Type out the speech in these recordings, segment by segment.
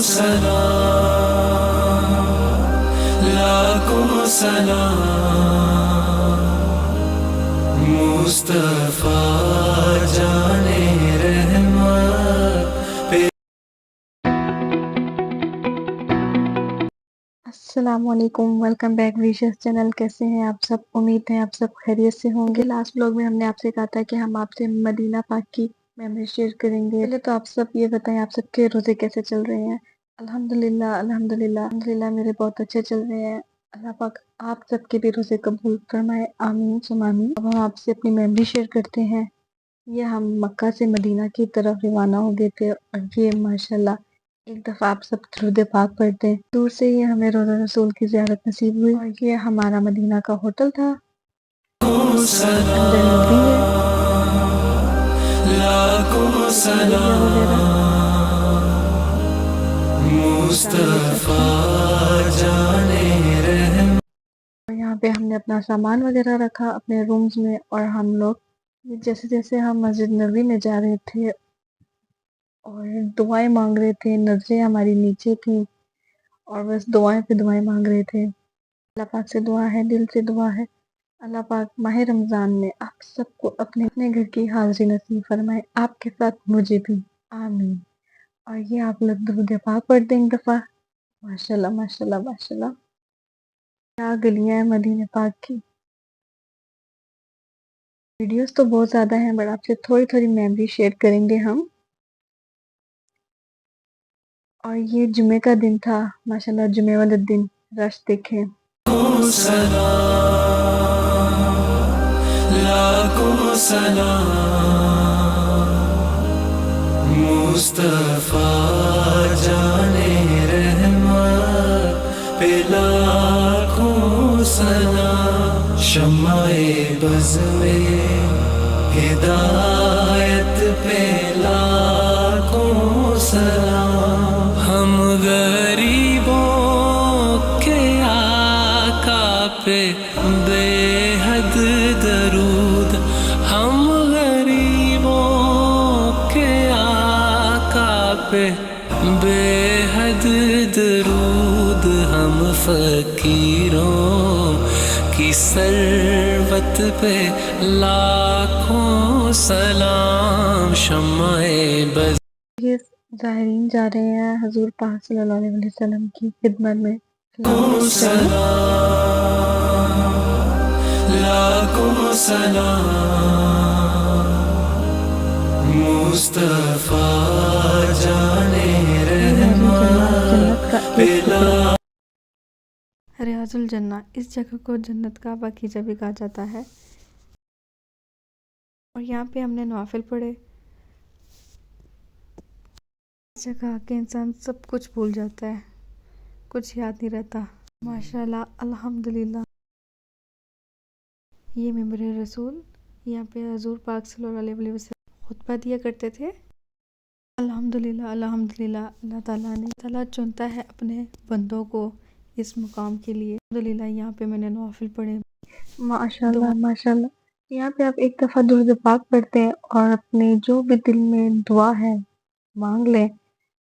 सलाम, लाखों सलाम, मुस्तफा जाने रहमत पे। अस्सलामुअलैकुम, वेलकम बैक विशेष चैनल। कैसे हैं आप सब? उम्मीद है आप सब खैरियत से होंगे। लास्ट व्लॉग में हमने आपसे कहा था कि हम आपसे मदीना पाक की मेमोरी शेयर करेंगे। पहले तो आप सब ये बताएं, आप सबके रोजे कैसे चल रहे हैं? अल्हम्दुलिल्लाह अल्हम्दुलिल्लाह अल्हम्दुलिल्लाह, मेरे बहुत अच्छे चल रहे हैं। अल्लाह पाक आप सबके भी रोजे कबूल फरमाए, आमीन सुम आमीन। अब हम आपसे अपनी मेमोरी शेयर करते हैं। ये हम मक्का से मदीना की तरफ रवाना हो गए थे और ये माशाल्लाह एक दफ़ा आप सब दुरूद पाक पढ़ते हैं। दूर से ही हमें रोज़ा रसूल की ज़ियारत नसीब हुई और ये हमारा मदीना का होटल था। अंदर नूरी है, लाखों गलिया वगैरह। सलाम, मुस्तफा जाने रहमत। और यहाँ पे हमने अपना सामान वगैरह रखा अपने रूम्स में और हम लोग जैसे जैसे हम मस्जिद नबी में जा रहे थे और दुआएं मांग रहे थे, नजरें हमारी नीचे थी और बस दुआएं पे दुआएं मांग रहे थे। अल्लाह पाक से दुआ है, दिल से दुआ है, अल्लाह पाक माह रमज़ान में आप सबको अपने अपने घर की हाज़िरी नसीब फरमाए, आपके साथ मुझे भी, आमीन। और ये आप लोग दुरूद पाक पढ़ दें एक दफ़ा। माशाल्लाह माशाल्लाह माशाल्लाह, क्या गलियां हैं मदीने पाक की। वीडियोस तो बहुत ज़्यादा हैं बट आपसे थोड़ी थोड़ी मेमोरी शेयर करेंगे हम। और ये जुमे का दिन था, माशाल्लाह जुमे वाले दिन रश देखें। लाखों सलाम, मुस्तफा जाने रहमत पे लाखों सलाम। शम्माए बज़ में हिदायत पे लाखों सलाम। हम गरीबों के आका पे बेहद दरूद, हम गरीबों के आका पे बेहद दरूद, हम फकीरों की सरवत पे लाखों सलाम। शम्माए बज़। ये ज़ाहिरीन जा रहे हैं हजूर पाक सल्लल्लाहु अलैहि वसल्लम की खिदमत में। लाखों सलाम, मुस्तफा जाने रहमत जन्नत का पे एक टुकड़ा। ला। रियाजुल जन्ना, इस जगह को जन्नत का बगीचा भी कहा जाता है। और यहाँ पे हमने नवाफिल पढ़े। इस जगह आके इंसान सब कुछ भूल जाता है, कुछ याद नहीं रहता। माशाल्लाह अल्हम्दुलिल्लाह। ये मेंबर रसूल, यहाँ पे हजूर पाक सल्लल्लाहु अलैहि वसल्लम खुतबा दिया करते थे। अल्हम्दुलिल्लाह अल्हम्दुलिल्लाह, अल्लाह ताला चुनता है अपने बंदों को इस मुकाम के लिए। अल्हम्दुलिल्लाह यहाँ पे मैंने नवाफिल पढ़े। माशाल्लाह माशाल्लाह। यहाँ पे आप एक दफ़ा दुरूद पाक पढ़ते हैं और अपने जो भी दिल में दुआ है मांग लें।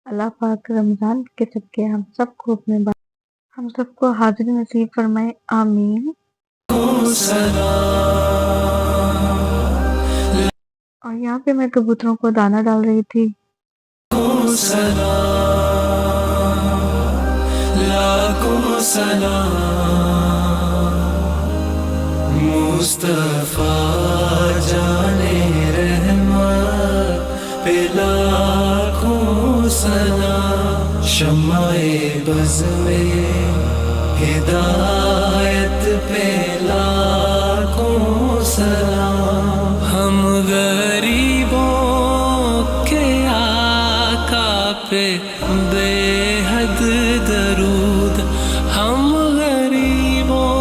अल्लाह पाक रमज़ान के सदके हम सबको हम सबको हाजिरी नसीब फरमाए, आमीन। और यहाँ पे मैं कबूतरों को दाना डाल रही थी। लाखों सलाम, मुस्तफा जाने रहमत पे लाखों सलाम। शम्माए बज़ में हिदायत पे लाखों सलाम। हम गरीबों के आका पे बेहद दरूद, हम गरीबों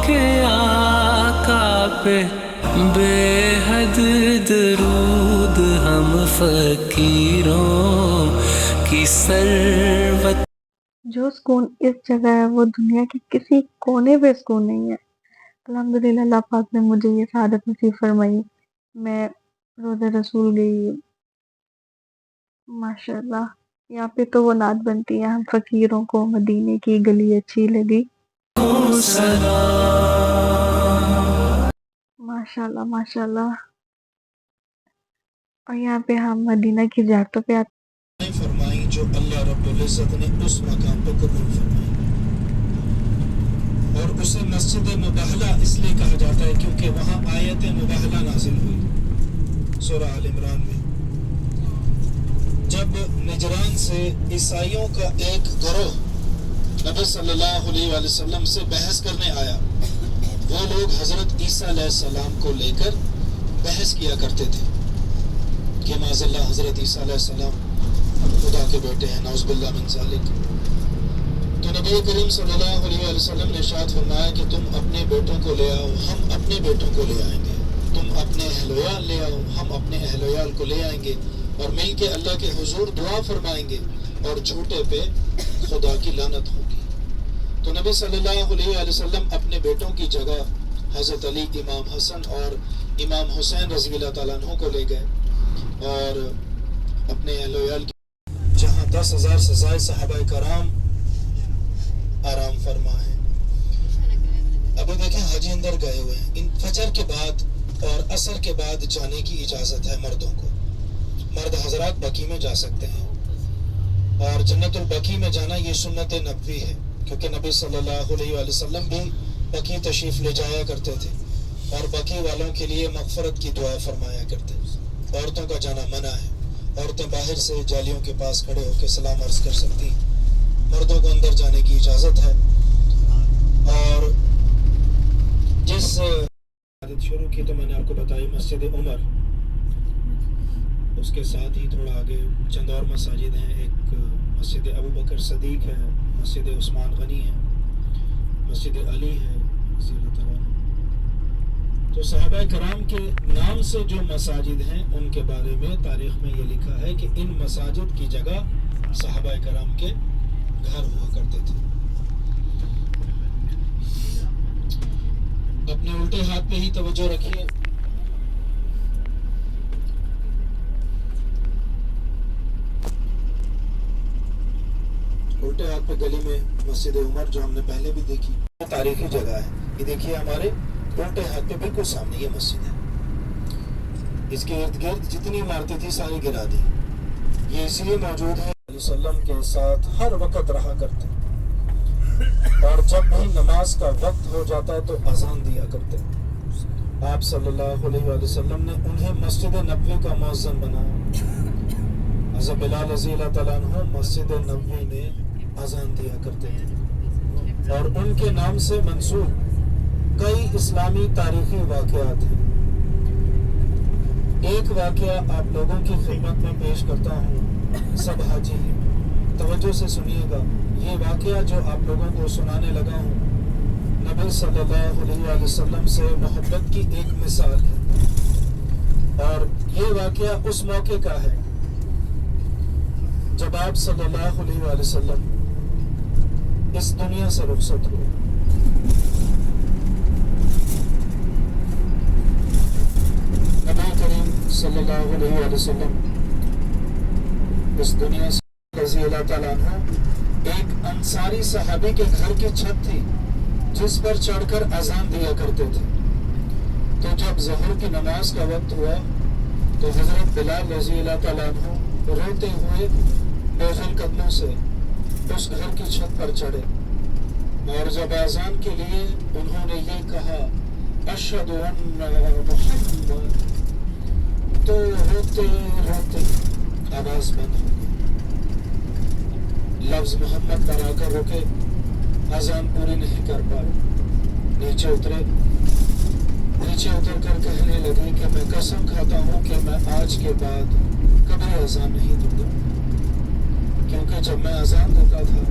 के आका पे बेहद दरूद, हम फकीरों की सरवत। जो सुकून इस जगह है वो दुनिया के किसी कोने पे सुकून नहीं है। अल्हम्दुलिल्लाह अल्लाह पाक ने मुझे ये सआदत नसीब फरमाई। मैं रोज़े रसूल गई, माशाल्लाह यहाँ पे तो वो नात बनती है, हम फकीरों को मदीने की गली अच्छी लगी। माशाल्लाह माशाल्लाह। और यहाँ पे हम मदीना की ज़ियारतों पे आते फरमाई जो अल्लाह रब्बुल इज़्ज़त ने उस मकाम पर कबूल फरमाई। और उसे मस्जिद मुबहला इसलिए कहा जाता है क्योंकि वहाँ आयत मुबहला नाजिल हुई सूरह आल इमरान में। जब निजरान से ईसाइयों का एक गिरोह नबी सल्लल्लाहु अलैहि वसल्लम से बहस करने आया, वो लोग हज़रत ईसा अलैहिस्सलाम को लेकर बहस किया करते थे कि माज़अल्लाह हज़रत ईसा अलैहिस्सलाम खुदा के बेटे हैं, नाउज़ुबिल्लाह मिन ज़ालिक। तो नबी करीम सल्लल्लाहु अलैहि वसल्लम ने इरशाद फरमाया कि तुम अपने बेटों को ले आओ, हम अपने बेटों को ले आएंगे। तुम अपने अहलोयाल ले आओ, हम अपने अहलोयाल को ले आएंगे और मिल के अल्लाह के हुजूर दुआ फरमाएंगे और झूठे पे खुदा की लानत होगी। तो नबी सल्लल्लाहु अलैहि वसल्लम अपने बेटों की जगह हज़रत अली, इमाम हसन और इमाम हुसैन रज़ी अल्लाह तआला अन्हु को ले गए और अपने अहलोयाल की जहाँ 10,000 से ज़ायद सहाबाए कराम आराम फरमा है। अभी देखें हाजी अंदर गए हुए हैं। इन फजर के बाद और असर के बाद जाने की इजाज़त है मर्दों को। मर्द हजरात बकी में जा सकते हैं और जन्नतुल बकी में जाना ये सुन्नत नबवी है क्योंकि नबी सल्लल्लाहु अलैहि वसल्लम भी बकी तशरीफ़ ले जाया करते थे और बकी वालों के लिए मग़फ़रत की दुआ फरमाया करते। औरतों का जाना मना है, औरतें बाहर से जालियों के पास खड़े होकर सलाम अर्ज़ कर सकती, मर्दों को अंदर जाने की इजाज़त है। और जिस शुरू की तो मैंने आपको बताई मस्जिद उमर, उसके साथ ही थोड़ा आगे चंद और मसाजिद हैं। एक मस्जिद अबू बकर सदीक है, मस्जिद उस्मान गनी है, मस्जिद अली है रज़ी अल्लाह तआला। तो सहाबाए कराम के नाम से जो मसाजिद हैं उनके बारे में तारीख़ में ये लिखा है कि इन मसाजिद की जगह सहाबाए कराम के घर हुआ करते थे। अपने उल्टे हाथ पे ही तवज्जो रखिए। उल्टे हाथ पे गली में मस्जिद उमर जो हमने पहले भी देखी, तारीखी जगह है। ये देखिए हमारे उल्टे हाथ पे बिल्कुल सामने ये मस्जिद है। इसके इर्द गिर्द जितनी इमारतें थी सारी गिरा दी। ये इसलिए मौजूद है वसल्लम के साथ हर वक्त रहा करते और जब भी नमाज का वक्त हो जाता तो अजान दिया करते। आप सल्लल्लाहु अलैहि वसल्लम ने उन्हें मस्जिद नबवी का मुअज्जिन बनाया। हज़रत बिलाल रज़ी अल्लाह तआला अन्हु मस्जिद नबवी में अजान दिया करते थे और उनके नाम से मंसूब कई इस्लामी तारीखी वाक़यात हैं। एक वाक़या आप लोगों की खिदमत में पेश करता हूँ। सब हाजी तवज्जो से सुनिएगा। ये वाक़या जो आप लोगों को सुनाने लगा हूँ नबी सल्लल्लाहु अलैहि वसल्लम से मोहब्बत की एक मिसाल है और ये वाक़या उस मौके का है जब आप सल्लल्लाहु अलैहि वसल्लम इस दुनिया से रुखसत हुए। नबी करीम सल्लल्लाहु अलैहि वसल्लम इस दुनिया से रज़ी अल्लाह तआला अन्हु एक अंसारी सहाबी के घर की छत थी जिस पर चढ़कर अजान दिया करते थे। तो जब ज़ोहर की नमाज का वक्त हुआ तो हज़रत बिलाल रज़ी अल्लाह तआला अन्हु रोते हुए बोझल कदमों से उस घर की छत पर चढ़े और जब अजान के लिए उन्होंने ये कहा अशहदु अन्ना मुहम्मद, तो रोते रोते आवाज बंद हो गई। लफ्ज मोहम्मद पर आकर रुके, अजान पूरी नहीं कर पाए। नीचे उतर कर कहने लगी कि मैं कसम खाता हूँ कि मैं आज के बाद कभी अजान नहीं दूंगा, क्योंकि जब मैं अजान देता था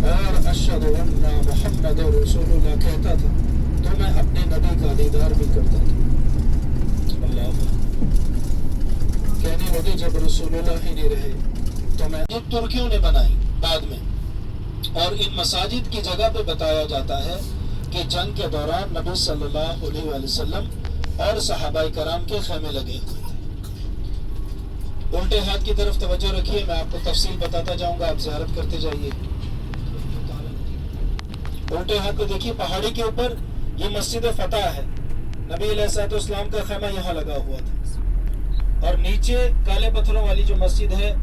और अशहदु अन्ना मुहम्मद रसूलुल्लाह कहता था तो मैं अपने नबी का दीदार भी करता था। अल्लाह कहने लगे जब रसूलुल्लाह ही नहीं रहे तो मैं ये तुर्कियों ने बनाई बाद में। और इन मसाजिद की जगह पे बताया जाता है कि जंग के दौरान नबी सल्लल्लाहु अलैहि वसल्लम और सहाबाए कराम के खेमे लगे हुए थे। الٹے ہاتھ کی طرف توجہ رکھیے, میں آپ کو تفصیل بتاتا جاؤں گا, آپ زیارت کرتے جائیے. الٹے ہاتھ پہ دیکھیے, پہاڑی کے اوپر یہ مسجد فتح ہے. نبی علیہ الصلوۃ والسلام کا خیمہ یہاں لگا ہوا تھا, اور نیچے کالے پتھروں والی جو مسجد ہے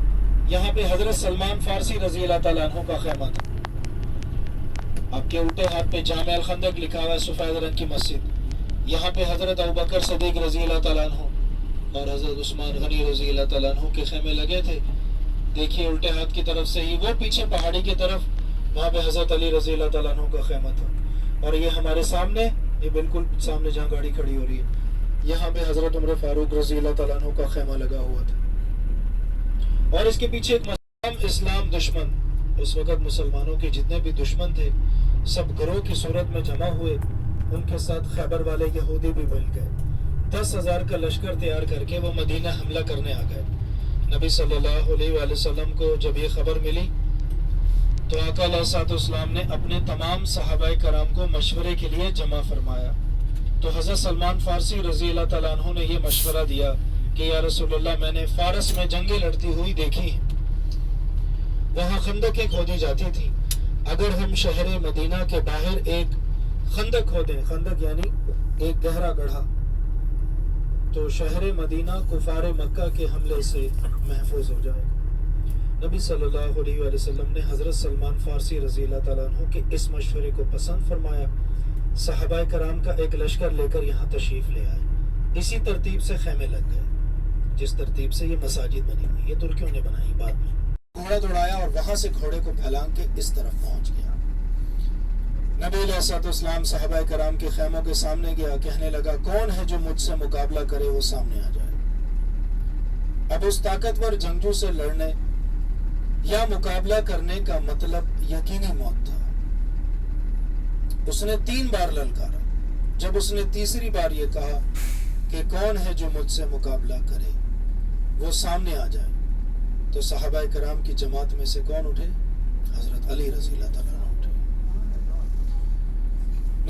یہاں پہ حضرت سلمان فارسی رضی اللہ تعالیٰ عنہ کا خیمہ تھا. آپ کے الٹے ہاتھ پہ جامع الخندق لکھا ہوا ہے, سفید رنگ کی مسجد. یہاں پہ حضرت ابوبکر صدیق رضی اللہ تعالیٰ عنہ اور حضرت عثمان غنی رضی اللہ تعالیٰ عنہ کے خیمے لگے تھے. دیکھیے الٹے ہاتھ کی طرف سے ہی وہ پیچھے پہاڑی کی طرف, وہاں پہ حضرت علی رضی اللہ تعالیٰ عنہ کا خیمہ تھا. اور یہ ہمارے سامنے, یہ بالکل سامنے جہاں گاڑی کھڑی ہو رہی ہے, یہاں پہ حضرت عمر فاروق رضی اللہ تعالیٰ عنہ کا خیمہ لگا ہوا تھا. اور اس کے پیچھے ایک اسلام دشمن, اس وقت مسلمانوں کے جتنے بھی دشمن تھے سب گروہ کی صورت میں جمع ہوئے. ان کے ساتھ خیبر والے یہودی بھی مل گئے. 10,000 کا لشکر تیار کر کے وہ مدینہ حملہ کرنے آ گئے. نبی صلی اللہ علیہ وآلہ وسلم کو جب یہ خبر ملی تو آقا علیہ الصلوۃ والسلام نے اپنے تمام صحابہ کرام کو مشورے کے لیے جمع فرمایا. تو حضرت سلمان فارسی رضی اللہ تعالیٰ عنہ نے یہ مشورہ دیا کہ یا رسول اللہ, میں نے فارس میں جنگیں لڑتی ہوئی دیکھی ہیں, وہاں خندقیں کھودی جاتی تھی. اگر ہم شہر مدینہ کے باہر ایک خندق کھودیں, خندق یعنی ایک گہرا گڑھا, تو شہر مدینہ کفار مکہ کے حملے سے محفوظ ہو جائے. نبی صلی اللہ علیہ وآلہ وسلم نے حضرت سلمان فارسی رضی اللہ تعالیٰ عنہ کے اس مشورے کو پسند فرمایا. صحابہ کرام کا ایک لشکر لے کر یہاں تشریف لے آئے. اسی ترتیب سے خیمے لگ گئے, جس ترتیب سے یہ مساجد بنی ہوئی, یہ ترکیوں نے بنائی بعد میں. گھوڑا دوڑایا اور وہاں سے گھوڑے کو پھیلان کے اس طرف پہنچ گیا. نبی علیہ الصلوۃ والسلام صحابہ کرام کے خیموں کے سامنے گیا, کہنے لگا کون ہے جو مجھ سے مقابلہ کرے, وہ سامنے آ جائے. اب اس طاقتور جنگجو سے لڑنے یا مقابلہ کرنے کا مطلب یقینی موت تھا. اس نے 3 بار للکارا. جب اس نے تیسری بار یہ کہا کہ کون ہے جو مجھ سے مقابلہ کرے, وہ سامنے آ جائے, تو صحابہ کرام کی جماعت میں سے کون اٹھے؟ حضرت علی رضی اللہ تعالیٰ عنہ اٹھے.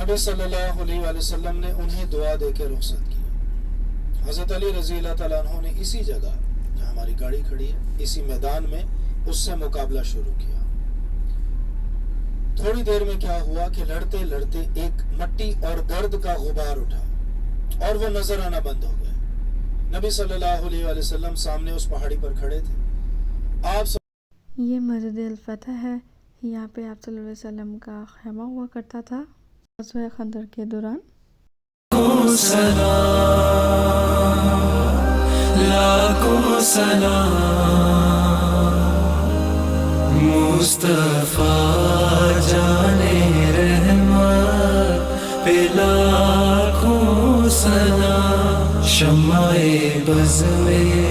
نبی صلی اللہ علیہ وآلہ وسلم نے انہیں دعا دے کے رخصت کیا. حضرت علی رضی اللہ تعالیٰ عنہ نے اسی جگہ جہاں ہماری گاڑی کھڑی ہے, اسی میدان میں اس سے مقابلہ شروع کیا. تھوڑی دیر میں کیا ہوا کہ لڑتے لڑتے ایک مٹی اور گرد کا غبار اٹھا اور وہ نظر آنا بند ہو گئے. نبی صلی اللہ علیہ وآلہ وسلم سامنے اس پہاڑی پر کھڑے تھے. یہ مسجد الفتح ہے, یہاں پہ آپ صلی اللہ علیہ وسلم کا خیمہ ہوا کرتا تھا غزوہ خندق کے دوران. لاکھوں سلام مصطفیٰ جانے رحمت پہ لاکھوں سلام. شمع بز میں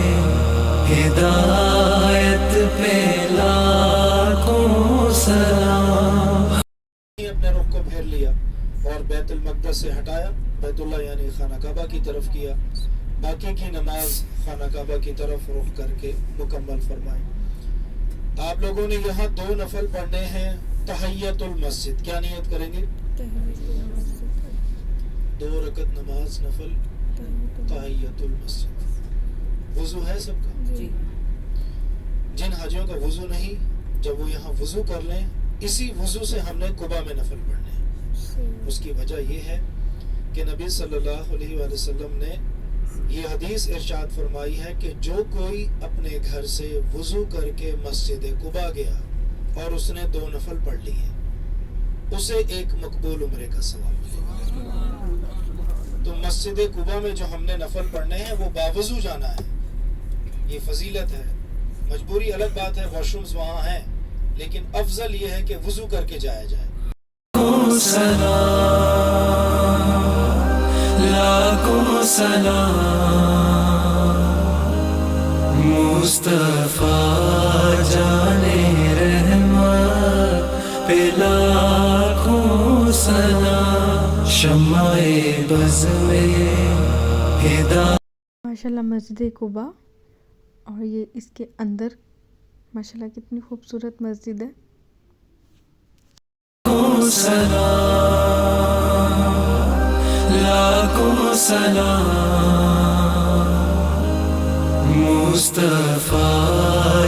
ہدایت پہ لاکھوں سلام. اپنے رخ کو پھیر لیا اور بیت المقدس سے ہٹایا, بیت اللہ یعنی خانہ کعبہ کی طرف کیا. باقی کی نماز خانہ کعبہ کی طرف رخ کر کے مکمل فرمائی. آپ لوگوں نے یہاں 2 نفل پڑھنے ہیں تحیت المسجد. کیا نیت کریں گے؟ 2 رکعت نماز نفل تحیت المسجد. وضو ہے سب کا؟ جی. جن حاجیوں کا وضو نہیں, جب وہ یہاں وضو کر لیں, اسی وضو سے ہم نے قبا میں نفل پڑھنے ہیں. اس کی وجہ یہ ہے کہ نبی صلی اللہ علیہ وآلہ وسلم نے یہ حدیث ارشاد فرمائی ہے کہ جو کوئی اپنے گھر سے وضو کر کے مسجد قبا گیا اور اس نے 2 نفل پڑھ لیے, اسے ایک مقبول عمرے کا ثواب ملے گا. تو مسجد قبا میں جو ہم نے نفل پڑھنے ہیں وہ باوضو جانا ہے, یہ فضیلت ہے. مجبوری الگ بات ہے, واش رومز وہاں ہیں, لیکن افضل یہ ہے کہ وضو کر کے جایا جائے. لاکھوں سلام مصطفیٰ جانے رحمت پہ لاکھوں سلام. شمع بز میں ہدایت. ماشاءاللہ مسجد قبا, اور یہ اس کے اندر ماشاءاللہ کتنی خوبصورت مسجد ہے. لاکھوں سلام مصطفیٰ मुस्तफा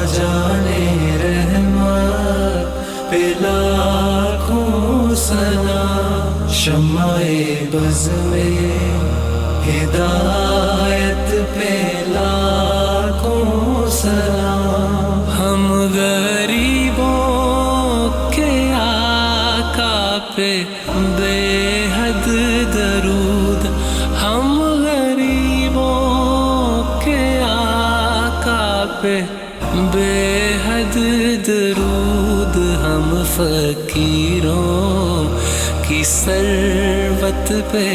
जाने रहमत पे लाखों सलाम शम्माए बज़ में हिदायत पे लाखों सलाम हम गरीबों के आका पे बेहद दरूद हम गरीबों के आका पे बेहद दरूद हम फकीरों की सरवत पे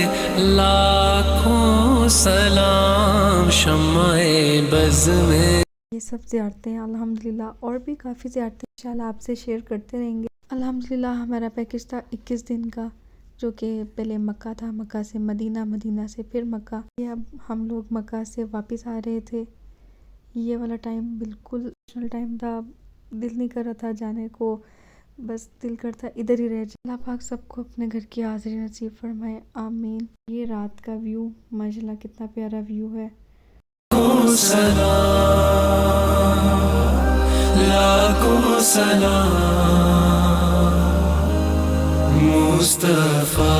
लाखों सलाम शम्माए बज़ में। ये सब ज़ियारतें अल्हम्दुलिल्लाह और भी काफ़ी ज़ियारतें इंशाल्लाह आपसे शेयर करते रहेंगे। अल्हम्दुलिल्लाह हमारा पैकेज था 21 दिन का, जो कि पहले मक्का था, मक्का से मदीना, मदीना से फिर मक्का। ये अब हम लोग मक्का से वापस आ रहे थे। ये वाला टाइम बिल्कुल इमोशनल टाइम था, दिल नहीं कर रहा था जाने को, बस दिल करता इधर ही रह जाए। अल्लाह पाक सबको अपने घर की हाज़िरी नसीब फरमाए, आमीन। ये रात का व्यू माशाल्लाह कितना प्यारा व्यू है। लाखों सलाम मुस्तफा